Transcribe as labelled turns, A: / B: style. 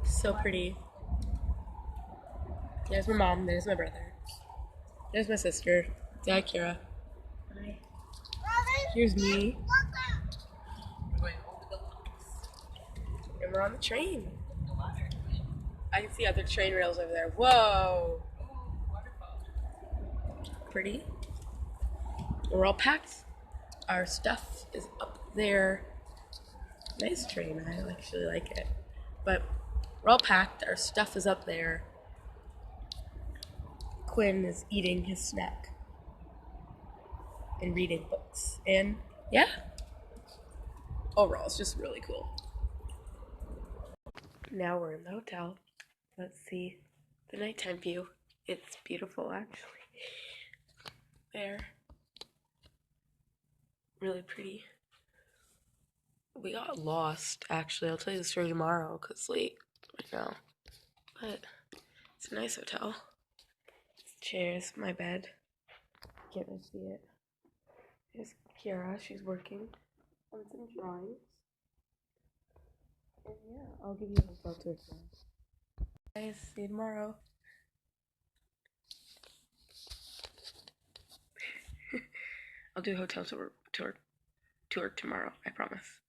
A: So pretty. There's my mom, there's my brother, there's my sister, Dad Kira. Here's me. And we're on the train. I can see other train rails over there. Whoa! Pretty. We're all packed. Our stuff is up there. Nice train, I actually like it. But we're all packed, our stuff is up there. Quinn is eating his snack and reading books. And yeah, overall, it's just really cool. Now we're in the hotel. Let's see the nighttime view. It's beautiful, actually. There. Really pretty. We got lost, actually. I'll tell you the story tomorrow because it's late right now. But it's a nice hotel. Chairs, my bed. Can't really see it. Here's Kiara, she's working on some drawings. And yeah, I'll give you a hotel tour tomorrow. Guys, see you tomorrow. I'll do a hotel tour tomorrow, I promise.